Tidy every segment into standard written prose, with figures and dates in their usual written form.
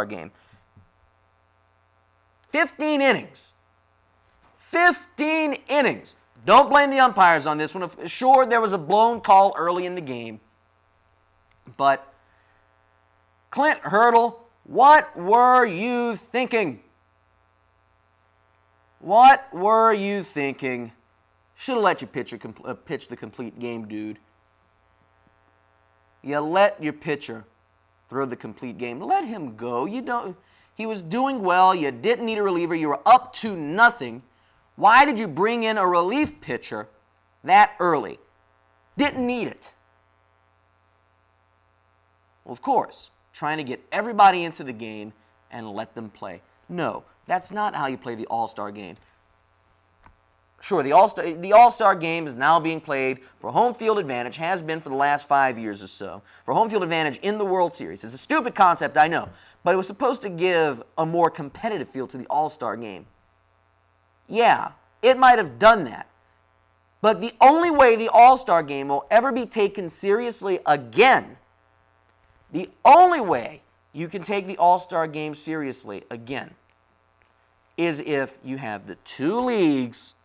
game. 15 innings. 15 innings. Don't blame the umpires on this one. Sure, there was a blown call early in the game. But Clint Hurdle, what were you thinking? What were you thinking? Should have let your pitcher pitch the complete game, dude. You let your pitcher throw the complete game. Let him go. He was doing well. You didn't need a reliever. You were up to nothing. Why did you bring in a relief pitcher that early? Didn't need it. Well, of course, trying to get everybody into the game and let them play. No, that's not how you play the All-Star game. Sure, the All-Star game is now being played for home field advantage, has been for the last 5 years or so, for home field advantage in the World Series. It's a stupid concept, I know, but it was supposed to give a more competitive feel to the All-Star game. Yeah, it might have done that, but the only way the All-Star game will ever be taken seriously again, the only way you can take the All-Star game seriously again is if you have the two leagues.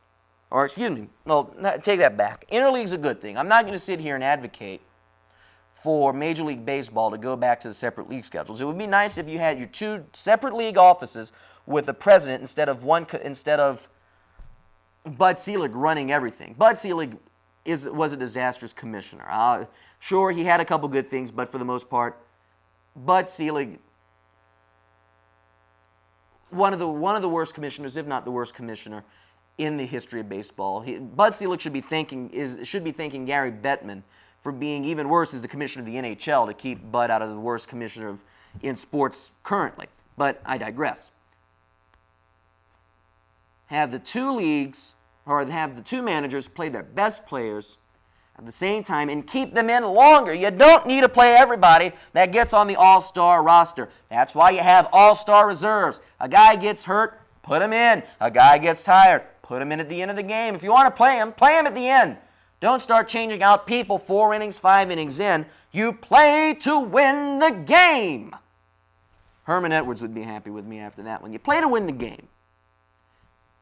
Or, excuse me, no, take that back. Interleague's a good thing. I'm not going to sit here and advocate for Major League Baseball to go back to the separate league schedules. It would be nice if you had your two separate league offices with a president instead of Bud Selig running everything. Bud Selig was a disastrous commissioner. Sure, he had a couple good things, but for the most part, Bud Selig, one of the worst commissioners, if not the worst commissioner, in the history of baseball. Bud Selig should be thanking Gary Bettman for being even worse as the commissioner of the NHL to keep Bud out of the worst commissioner in sports currently. But I digress. Have the two leagues, or have the two managers play their best players at the same time and keep them in longer. You don't need to play everybody that gets on the All-Star roster. That's why you have All-Star reserves. A guy gets hurt, put him in. A guy gets tired, put him in at the end of the game. If you want to play him at the end. Don't start changing out people 4 innings, 5 innings in. You play to win the game. Herman Edwards would be happy with me after that one. You play to win the game.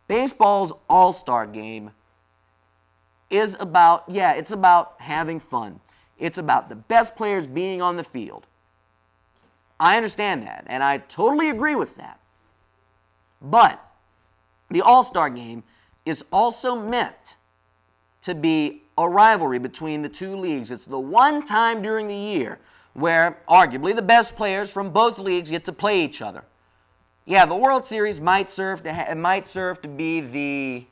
Baseball's All-Star game is about, it's about having fun. It's about the best players being on the field. I understand that, and I totally agree with that. But the All-Star game is also meant to be a rivalry between the two leagues. It's the one time during the year where arguably the best players from both leagues get to play each other. Yeah, the World Series might serve to be the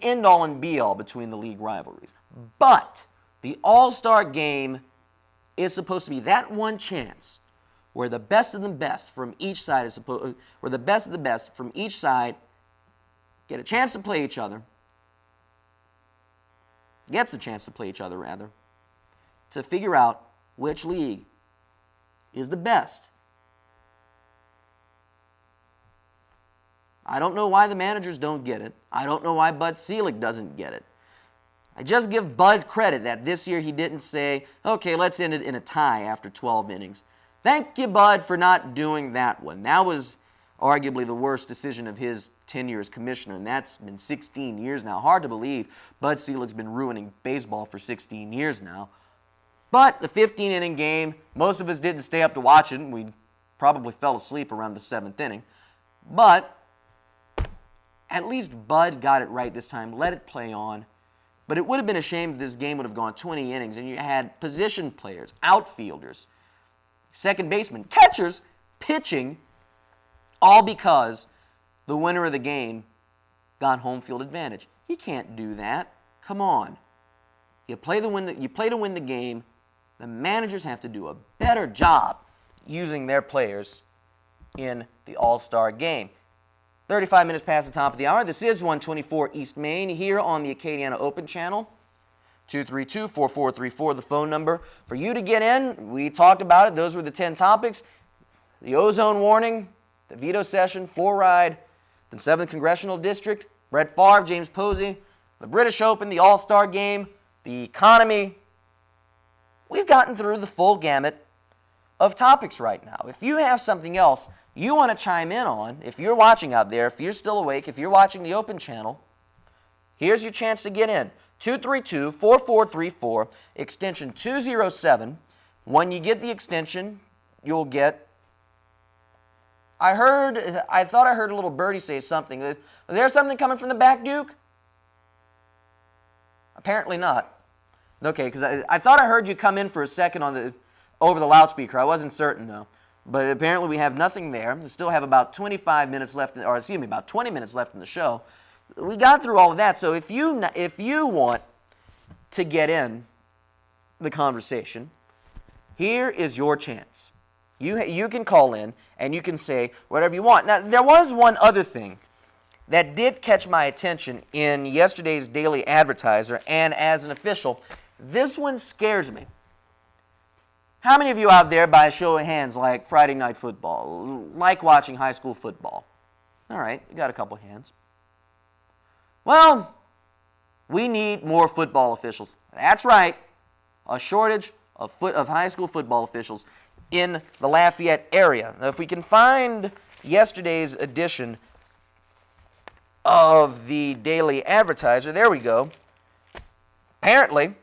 end-all and be-all between the league rivalries. But the All-Star game is supposed to be that one chance where the best of the best from each side get a chance to play each other, to figure out which league is the best. I don't know why the managers don't get it. I don't know why Bud Selig doesn't get it. I just give Bud credit that this year he didn't say, okay, let's end it in a tie after 12 innings. Thank you, Bud, for not doing that one. That was arguably the worst decision of his tenure as commissioner, and that's been 16 years now. Hard to believe Bud Selig's been ruining baseball for 16 years now. But the 15-inning game, most of us didn't stay up to watch it, and we probably fell asleep around the 7th inning. But at least Bud got it right this time, let it play on. But it would have been a shame if this game would have gone 20 innings and you had position players, outfielders, second basemen, catchers, pitching, all because the winner of the game got home field advantage. You can't do that. Come on. You play to win the game. The managers have to do a better job using their players in the All-Star game. 35 minutes past the top of the hour. This is 124 East Main here on the Acadiana Open Channel. 232-4434, the phone number for you to get in. We talked about it. Those were the 10 topics. The ozone warning, the veto session, fluoride, the 7th Congressional District, Brett Favre, James Posey, the British Open, the All-Star Game, the economy. We've gotten through the full gamut of topics right now. If you have something else you want to chime in on, if you're watching out there, if you're still awake, if you're watching the open channel, here's your chance to get in. 232-4434, extension 207. When you get the extension, you'll get... I thought I heard a little birdie say something. Was there something coming from the back, Duke? Apparently not. Okay, because I thought I heard you come in for a second over the loudspeaker. I wasn't certain, though. But apparently we have nothing there. We still have about 25 minutes left, about 20 minutes left in the show. We got through all of that. So if you want to get in the conversation, here is your chance. You can call in and you can say whatever you want. Now, there was one other thing that did catch my attention in yesterday's Daily Advertiser, and as an official, this one scares me. How many of you out there, by a show of hands, like Friday Night Football, like watching high school football? All right, you got a couple hands. Well, we need more football officials. That's right, a shortage of high school football officials in the Lafayette area. Now, if we can find yesterday's edition of the Daily Advertiser, there we go. Apparently,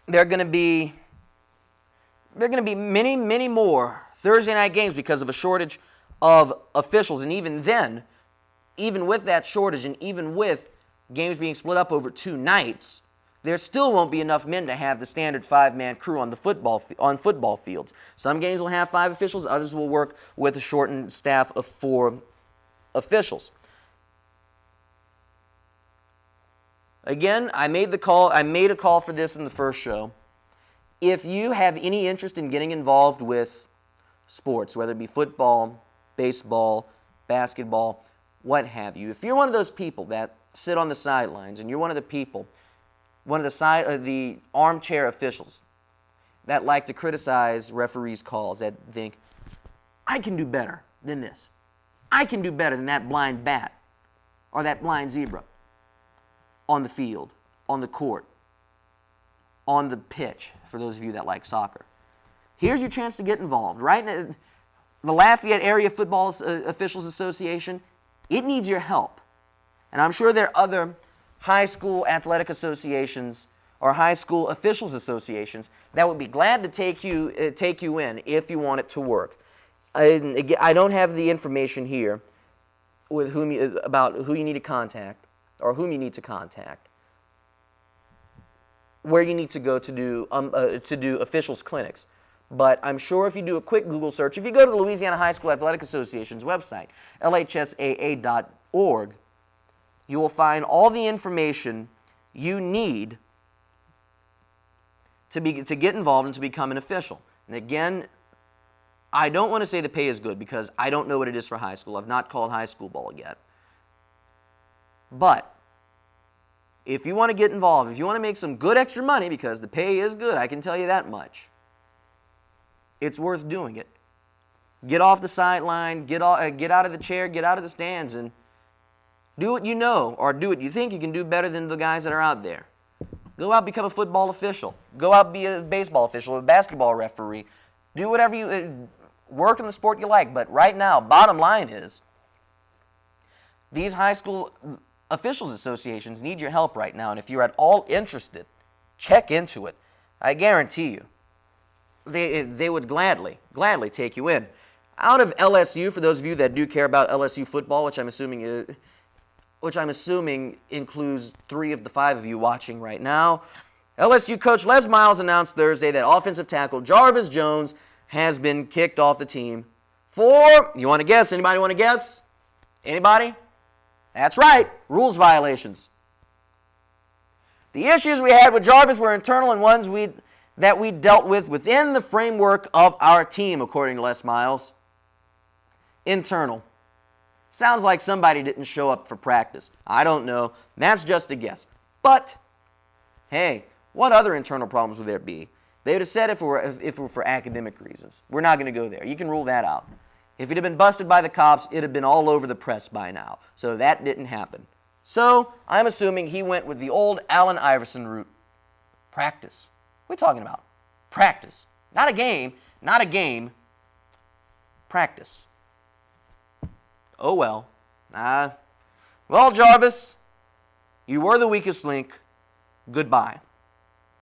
there are going to be many, many more Thursday night games because of a shortage of officials. And even then, even with that shortage and even with games being split up over 2 nights, there still won't be enough men to have the standard 5-man crew on football fields. Some games will have 5 officials, others will work with a shortened staff of 4 officials. Again, I made a call for this in the first show. If you have any interest in getting involved with sports, whether it be football, baseball, basketball, what have you, if you're one of those people that sit on the sidelines and you're one of the armchair officials that like to criticize referees' calls, that think, I can do better than this. I can do better than that blind bat or that blind zebra on the field, on the court, on the pitch, for those of you that like soccer. Here's your chance to get involved. Right now, the Lafayette Area Football Officials Association, it needs your help. And I'm sure there are other high school athletic associations or high school officials associations that would be glad to take you in if you want it to work. I don't have the information here with about who you need to contact or whom you need to contact, where you need to go to do officials clinics. But I'm sure if you do a quick Google search, if you go to the Louisiana High School Athletic Association's website, lhsaa.org, you will find all the information you need to get involved and to become an official. And again, I don't want to say the pay is good because I don't know what it is for high school. I've not called high school ball yet. But if you want to get involved, if you want to make some good extra money, because the pay is good, I can tell you that much, it's worth doing it. Get off the sideline, get out of the chair, get out of the stands, and do what you know or do what you think you can do better than the guys that are out there. Go out, become a football official. Go out, be a baseball official, a basketball referee. Do whatever you work in the sport you like. But right now, bottom line is, these high school officials associations need your help right now. And if you're at all interested, check into it. I guarantee you, they would gladly take you in. Out of LSU, for those of you that do care about LSU football, which I'm assuming includes 3 of the 5 of you watching right now, LSU coach Les Miles announced Thursday that offensive tackle Jarvis Jones has been kicked off the team for, you want to guess? Anybody want to guess? Anybody? That's right, rules violations. The issues we had with Jarvis were internal and ones that we dealt with within the framework of our team, according to Les Miles. Internal. Sounds like somebody didn't show up for practice. I don't know. That's just a guess. But, hey, what other internal problems would there be? They would have said if it were for academic reasons. We're not going to go there. You can rule that out. If it had been busted by the cops, it would have been all over the press by now. So that didn't happen. So I'm assuming he went with the old Allen Iverson route. Practice. What are we talking about? Practice. Not a game. not a game. Practice. Oh well. Well, Jarvis, you were the weakest link. Goodbye.